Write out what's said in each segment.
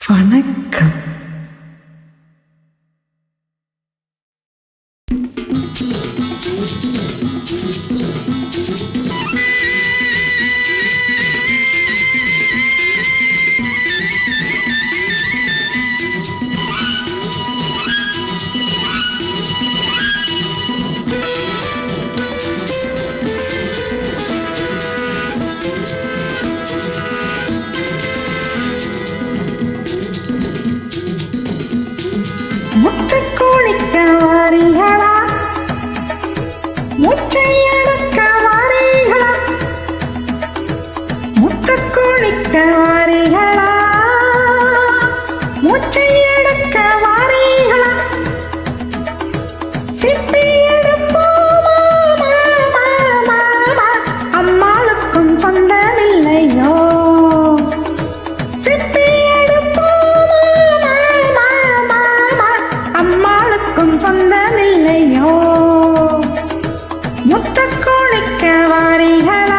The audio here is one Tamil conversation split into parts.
வணக்கம். முற்றுக்கோழிக்க வாரீகளா, முச்சையடக்க வாரீகளா, முற்றுக்கோழிக்க வாரீகளா, முச்சையடக்க வாரீகளா, சிப்பி எடுப்போமா அம்மாளுக்கும் சொந்தமில்லையோ, சிப்பி சொந்தமில்லையோ, முற்றுக்கோழிக்க வாரீகளா.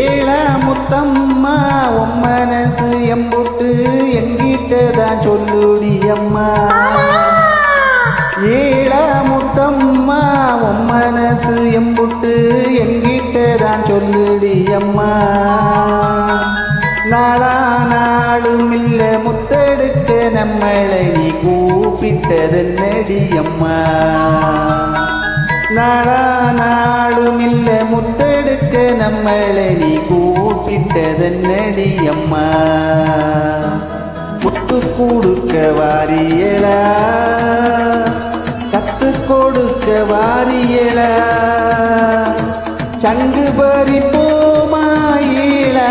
ஏழ முத்தம்மா உன் மனசு எம்புட்டு எங்கிட்டதான் சொல்லுடி அம்மா. ஏழ முத்தம்மா உன் மனசு எம்புட்டு எங்கிட்டதான் சொல்லுடி அம்மா. நாளா நாளும் இல்ல முத்தெடுக்க நம்மளை நீ கூப்பிட்டதென்னடி அம்மா. நாளா நாளும் இல்ல முத்தெடுக்க நம்மளை நீ கூப்பிட்டதென்னடி அம்மா. முத்து கொடுக்க வாரியலா, கத்து கொடுக்க வாரியலா, சங்கு பறிப்போமா ஏழா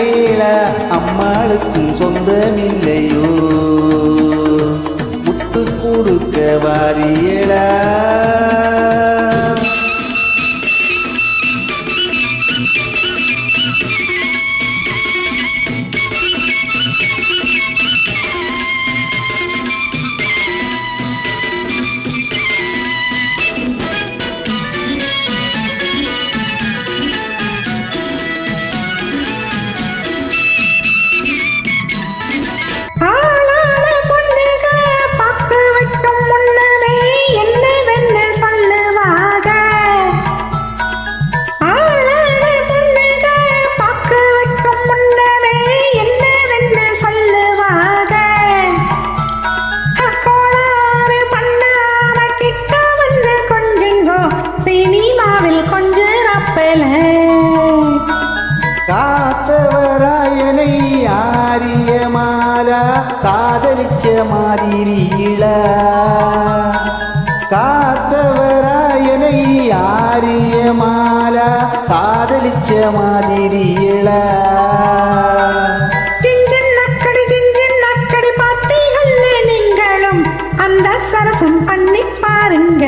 ஏழா அம்மாளுக்கும் சொந்தமில்லையோ, முத்து கொடுக்க வாரியலா. காத்தவராயனை ஆரிய மாலா காதலிச்ச மாதிரியில, காத்தவராயனை ஆரிய மாலா காதலிச்ச மாதிரியில, சிஞ்சன்னக்கடி சிஞ்சன்னக்கடி பார்த்தீர்கள் நீங்களும் அந்த சரசம் பண்ணி பாருங்க.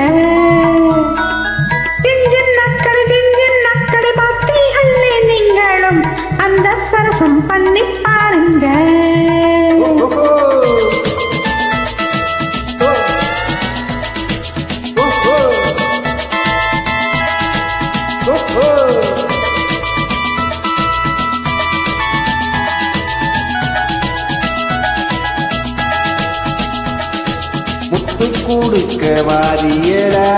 அந்த சரசம் பண்ணி பாருங்க. முத்து கொடுக்க வாரியலா,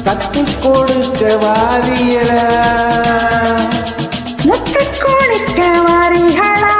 கத்து கொடுக்க வாரியலா, முற்றுக்கோழிக்க வாரீகளா.